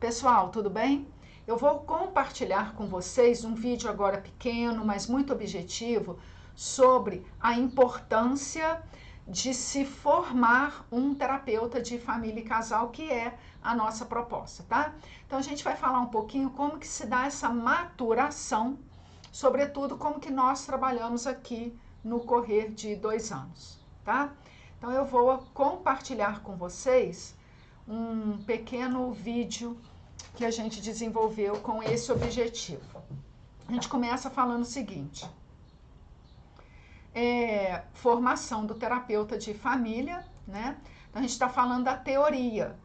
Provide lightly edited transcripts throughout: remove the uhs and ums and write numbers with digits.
Pessoal, tudo bem? Eu vou compartilhar com vocês um vídeo agora pequeno, mas muito objetivo, sobre a importância de se formar um terapeuta de família e casal, que é a nossa proposta, tá? Então a gente vai falar um pouquinho como que se dá essa maturação, sobretudo como que nós trabalhamos aqui no correr de 2 anos, tá? Então eu vou compartilhar com vocês um pequeno vídeo que a gente desenvolveu com esse objetivo. A gente começa falando o seguinte: formação do terapeuta de família, né? Então a gente está falando da teoria.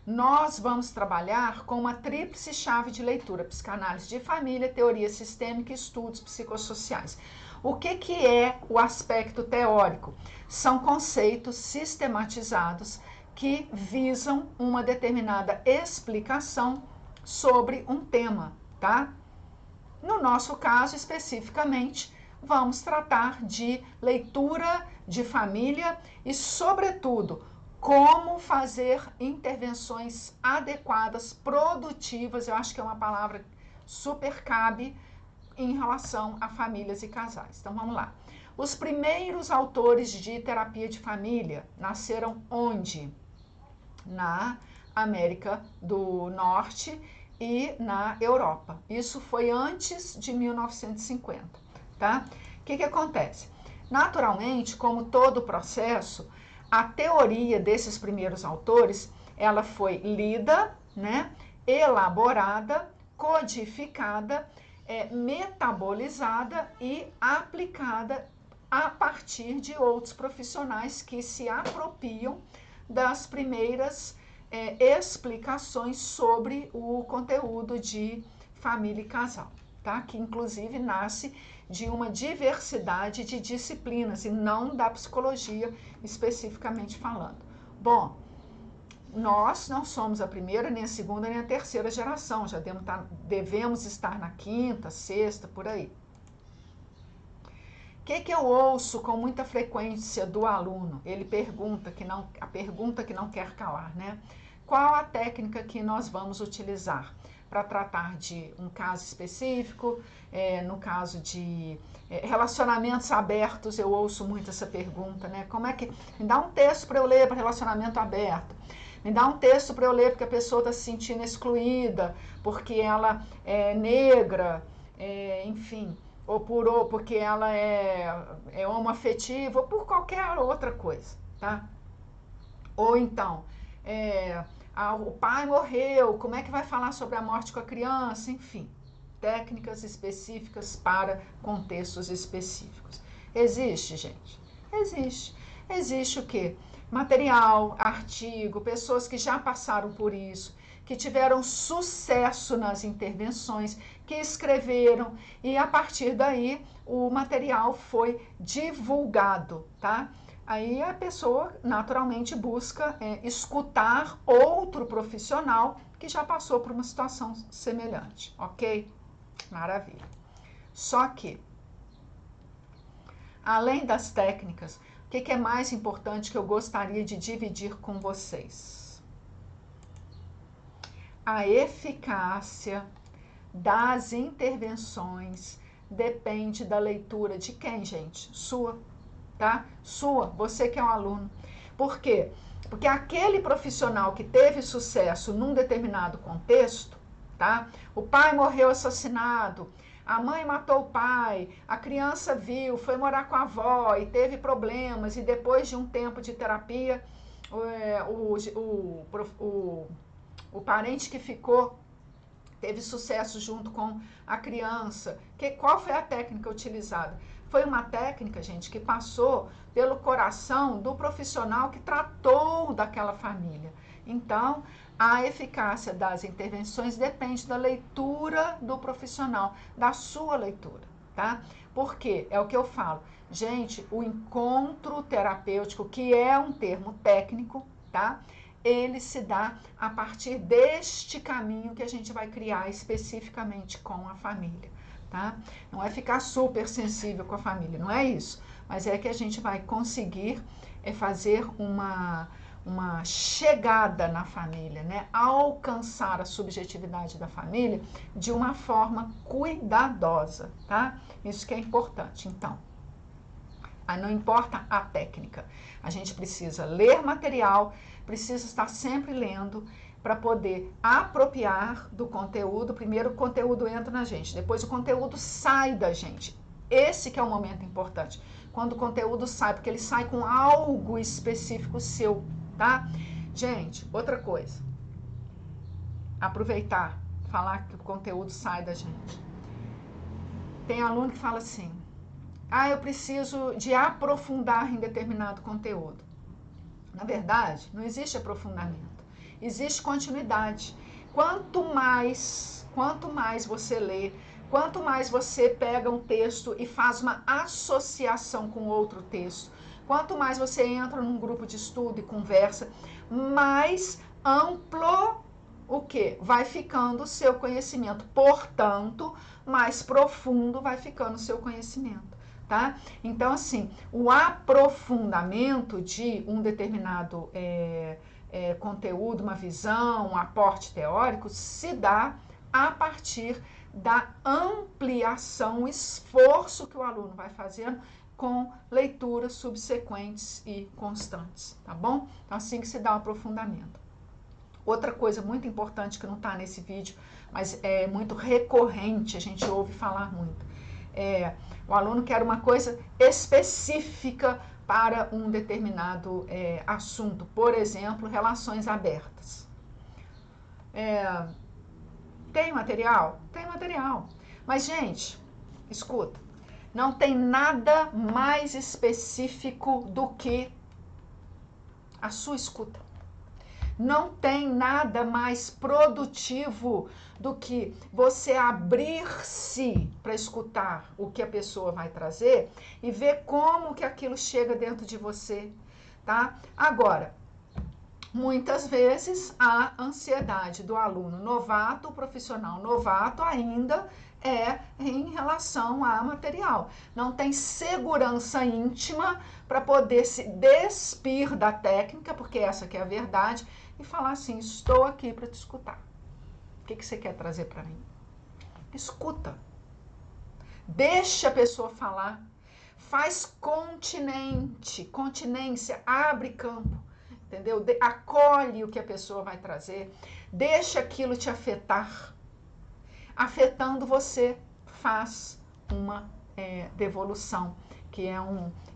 Nós vamos trabalhar com uma tríplice chave de leitura: psicanálise de família, teoria sistêmica e estudos psicossociais. O que é o aspecto teórico? São conceitos sistematizados que visam uma determinada explicação sobre um tema, tá? No nosso caso, especificamente, vamos tratar de leitura de família e, sobretudo, como fazer intervenções adequadas, produtivas. Eu acho que é uma palavra super cabe em relação a famílias e casais. Então vamos lá. Os primeiros autores de terapia de família nasceram onde? Na América do Norte e na Europa. Isso foi antes de 1950, tá? O que acontece? Naturalmente, como todo processo, a teoria desses primeiros autores, ela foi lida, né, elaborada, codificada, metabolizada e aplicada a partir de outros profissionais que se apropriam das primeiras explicações sobre o conteúdo de família e casal, tá? Que inclusive nasce de uma diversidade de disciplinas e não da psicologia especificamente falando. Bom, nós não somos a primeira, nem a segunda, nem a terceira geração, já devemos estar na quinta, sexta, por aí. O que eu ouço com muita frequência do aluno? Ele pergunta, a pergunta que não quer calar, né? Qual a técnica que nós vamos utilizar para tratar de um caso específico? No caso de relacionamentos abertos, eu ouço muito essa pergunta, né? Como é que... Me dá um texto para eu ler para relacionamento aberto. Me dá um texto para eu ler porque a pessoa está se sentindo excluída, porque ela é negra, enfim... ou porque ela é homoafetiva, ou por qualquer outra coisa, tá? Ou então, o pai morreu, como é que vai falar sobre a morte com a criança? Enfim, técnicas específicas para contextos específicos. Existe, gente? Existe. Existe o quê? Material, artigo, pessoas que já passaram por isso, que tiveram sucesso nas intervenções, que escreveram, e a partir daí o material foi divulgado, tá? Aí a pessoa naturalmente busca escutar outro profissional que já passou por uma situação semelhante, ok? Maravilha. Só que, além das técnicas, o que é mais importante que eu gostaria de dividir com vocês? A eficácia das intervenções depende da leitura de quem, gente? Sua, tá? Sua, você que é um aluno. Por quê? Porque aquele profissional que teve sucesso num determinado contexto, tá? O pai morreu assassinado, a mãe matou o pai, a criança viu, foi morar com a avó e teve problemas, e depois de um tempo de terapia, o parente que ficou teve sucesso junto com a criança. Qual foi a técnica utilizada? Foi uma técnica, gente, que passou pelo coração do profissional que tratou daquela família. Então, a eficácia das intervenções depende da leitura do profissional, da sua leitura, tá? Porque é o que eu falo. Gente, o encontro terapêutico, que é um termo técnico, tá? Ele se dá a partir deste caminho que a gente vai criar especificamente com a família, tá? Não é ficar super sensível com a família, não é isso, mas é que a gente vai conseguir fazer uma chegada na família, né? Alcançar a subjetividade da família de uma forma cuidadosa, tá? Isso que é importante. Então, não importa a técnica, a gente precisa ler material, precisa estar sempre lendo para poder apropriar do conteúdo. Primeiro o conteúdo entra na gente, depois o conteúdo sai da gente. Esse que é o momento importante, quando o conteúdo sai, porque ele sai com algo específico seu, tá? Gente, outra coisa, aproveitar, falar que o conteúdo sai da gente. Tem aluno que fala assim, eu preciso de aprofundar em determinado conteúdo. Na verdade, não existe aprofundamento, existe continuidade. Quanto mais você lê, quanto mais você pega um texto e faz uma associação com outro texto, quanto mais você entra num grupo de estudo e conversa, mais amplo o quê? Vai ficando o seu conhecimento. Portanto, mais profundo vai ficando o seu conhecimento. Tá? Então, assim, o aprofundamento de um determinado conteúdo, uma visão, um aporte teórico, se dá a partir da ampliação, o esforço que o aluno vai fazendo com leituras subsequentes e constantes, tá bom? Então, assim que se dá o aprofundamento. Outra coisa muito importante que não está nesse vídeo, mas é muito recorrente, a gente ouve falar muito, o aluno quer uma coisa específica para um determinado assunto, por exemplo, relações abertas. Tem material? Tem material. Mas, gente, escuta, não tem nada mais específico do que a sua escuta. Não tem nada mais produtivo do que você abrir-se para escutar o que a pessoa vai trazer e ver como que aquilo chega dentro de você, tá? Agora, muitas vezes a ansiedade do aluno novato, o profissional novato ainda é em relação a material. Não tem segurança íntima para poder se despir da técnica, porque essa que é a verdade, e falar assim, estou aqui para te escutar. O que você quer trazer para mim? Escuta. Deixa a pessoa falar. Faz continência, abre campo, entendeu? Acolhe o que a pessoa vai trazer. Deixa aquilo te afetar. Afetando você, faz uma devolução, que é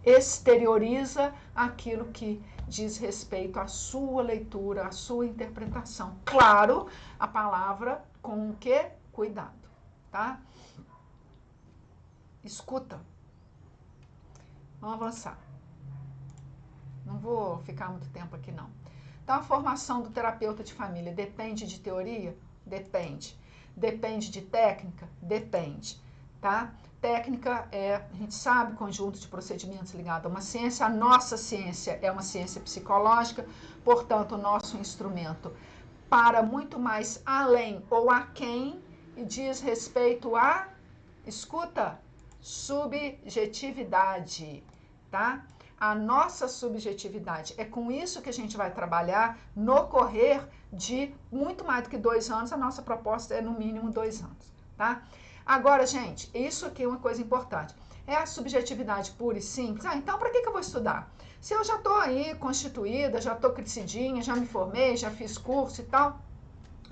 exterioriza aquilo que diz respeito à sua leitura, à sua interpretação. Claro, a palavra com o quê? Cuidado, tá? Escuta. Vamos avançar. Não vou ficar muito tempo aqui, não. Então, a formação do terapeuta de família depende de teoria? Depende. Depende de técnica? Depende, tá? Técnica a gente sabe, conjunto de procedimentos ligado a uma ciência. A nossa ciência é uma ciência psicológica, portanto, o nosso instrumento para muito mais além ou aquém e diz respeito a, escuta, subjetividade, tá? A nossa subjetividade. É com isso que a gente vai trabalhar no correr de muito mais do que 2 anos. A nossa proposta é no mínimo 2 anos, tá? Agora, gente, isso aqui é uma coisa importante. É a subjetividade pura e simples? Então para que eu vou estudar? Se eu já estou aí constituída, já estou crescidinha, já me formei, já fiz curso e tal,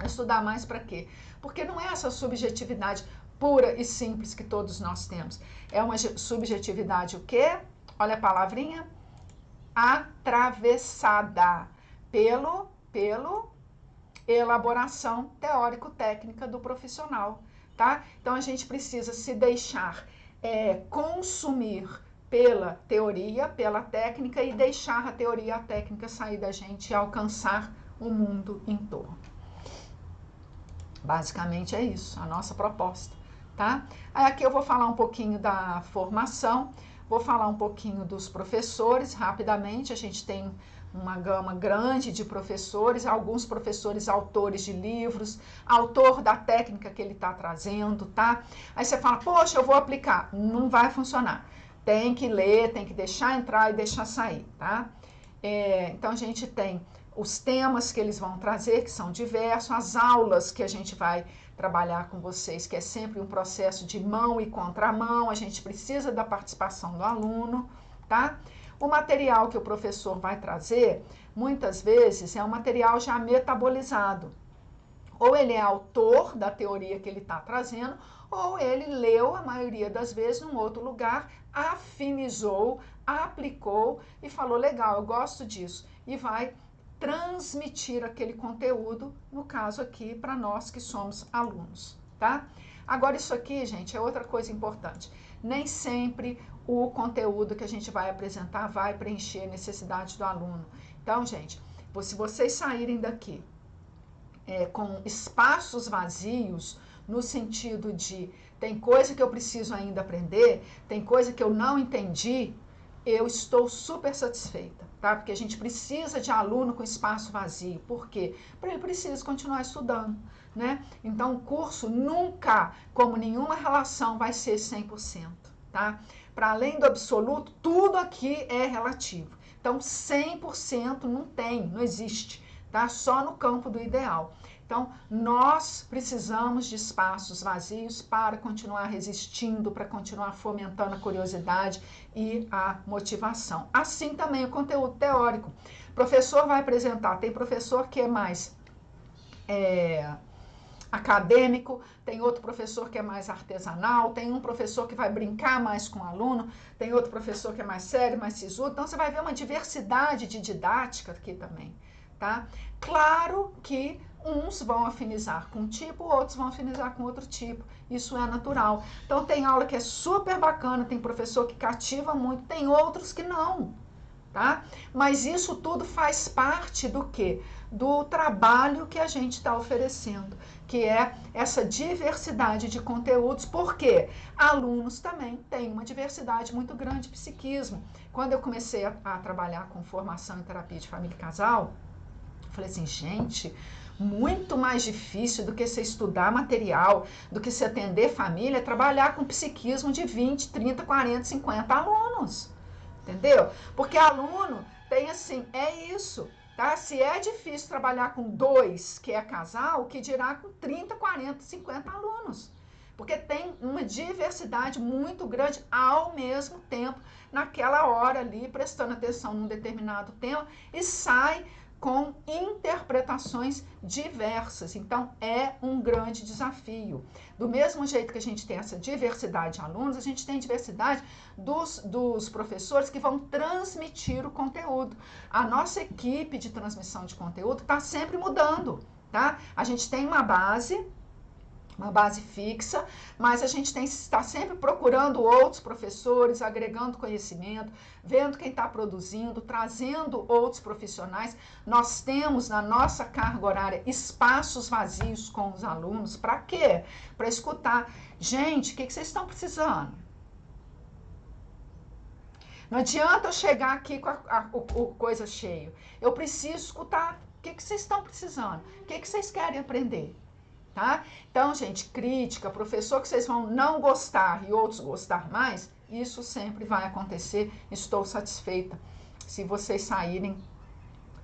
estudar mais para quê? Porque não é essa subjetividade pura e simples que todos nós temos. É uma subjetividade o quê? Olha a palavrinha, atravessada pela elaboração teórico-técnica do profissional, tá? Então, a gente precisa se deixar consumir pela teoria, pela técnica e deixar a teoria e a técnica sair da gente e alcançar o mundo em torno. Basicamente é isso, a nossa proposta, tá? Aí aqui eu vou falar um pouquinho da formação. Vou falar um pouquinho dos professores, rapidamente. A gente tem uma gama grande de professores, alguns professores autores de livros, autor da técnica que ele está trazendo, tá? Aí você fala, poxa, eu vou aplicar. Não vai funcionar. Tem que ler, tem que deixar entrar e deixar sair, tá? Então, a gente tem os temas que eles vão trazer, que são diversos, as aulas que a gente vai trabalhar com vocês, que é sempre um processo de mão e contramão, a gente precisa da participação do aluno, tá? O material que o professor vai trazer, muitas vezes, é um material já metabolizado. Ou ele é autor da teoria que ele está trazendo, ou ele leu, a maioria das vezes, num outro lugar, afinizou, aplicou e falou, legal, eu gosto disso. E vai transmitir aquele conteúdo, no caso aqui, para nós que somos alunos, tá? Agora, isso aqui, gente, é outra coisa importante. Nem sempre o conteúdo que a gente vai apresentar vai preencher a necessidade do aluno. Então, gente, se vocês saírem daqui com espaços vazios, no sentido de tem coisa que eu preciso ainda aprender, tem coisa que eu não entendi, eu estou super satisfeita, tá? Porque a gente precisa de aluno com espaço vazio. Por quê? Porque ele precisa continuar estudando, né? Então, o curso nunca, como nenhuma relação, vai ser 100%, tá? Para além do absoluto, tudo aqui é relativo. Então, 100% não tem, não existe, tá? Só no campo do ideal. Então, nós precisamos de espaços vazios para continuar resistindo, para continuar fomentando a curiosidade e a motivação. Assim também o conteúdo teórico. O professor vai apresentar, tem professor que é mais acadêmico, tem outro professor que é mais artesanal, tem um professor que vai brincar mais com o aluno, tem outro professor que é mais sério, mais sisudo. Então, você vai ver uma diversidade de didática aqui também, tá? Claro que uns vão afinizar com um tipo, outros vão afinizar com outro tipo. Isso é natural. Então, tem aula que é super bacana, tem professor que cativa muito, tem outros que não, tá? Mas isso tudo faz parte do quê? Do trabalho que a gente está oferecendo, que é essa diversidade de conteúdos, porque alunos também têm uma diversidade muito grande de psiquismo. Quando eu comecei a trabalhar com formação em terapia de família e casal, eu falei assim, gente, muito mais difícil do que você estudar material, do que você atender família, é trabalhar com psiquismo de 20, 30, 40, 50 alunos, entendeu? Porque aluno tem assim, é isso, tá? Se é difícil trabalhar com 2, que é casal, que dirá com 30, 40, 50 alunos. Porque tem uma diversidade muito grande ao mesmo tempo, naquela hora ali, prestando atenção num determinado tema, e sai com interpretações diversas. Então, é um grande desafio. Do mesmo jeito que a gente tem essa diversidade de alunos, a gente tem diversidade dos professores que vão transmitir o conteúdo. A nossa equipe de transmissão de conteúdo está sempre mudando, tá? A gente tem uma base fixa, mas a gente está sempre procurando outros professores, agregando conhecimento, vendo quem está produzindo, trazendo outros profissionais. Nós temos na nossa carga horária espaços vazios com os alunos. Para quê? Para escutar. Gente, o que vocês estão precisando? Não adianta eu chegar aqui com o coisa cheio. Eu preciso escutar. O que vocês estão precisando? O que vocês querem aprender? Tá? Então, gente, crítica, professor que vocês vão não gostar e outros gostar mais, isso sempre vai acontecer. Estou satisfeita. Se vocês saírem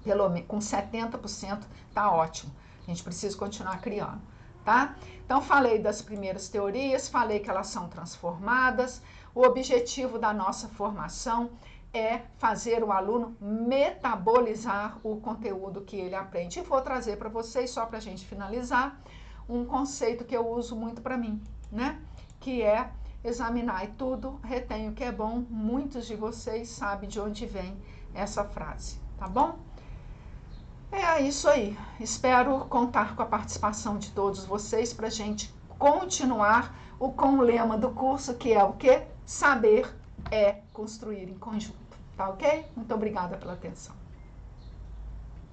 pelo menos com 70%, tá ótimo. A gente precisa continuar criando, tá? Então, falei das primeiras teorias, falei que elas são transformadas. O objetivo da nossa formação é fazer o aluno metabolizar o conteúdo que ele aprende. E vou trazer para vocês, só para a gente finalizar, um conceito que eu uso muito para mim, né? Que é examinar e tudo retém o que é bom. Muitos de vocês sabem de onde vem essa frase, tá bom? É isso aí. Espero contar com a participação de todos vocês para a gente continuar com o lema do curso, que é o quê? Saber é construir em conjunto, tá ok? Muito obrigada pela atenção.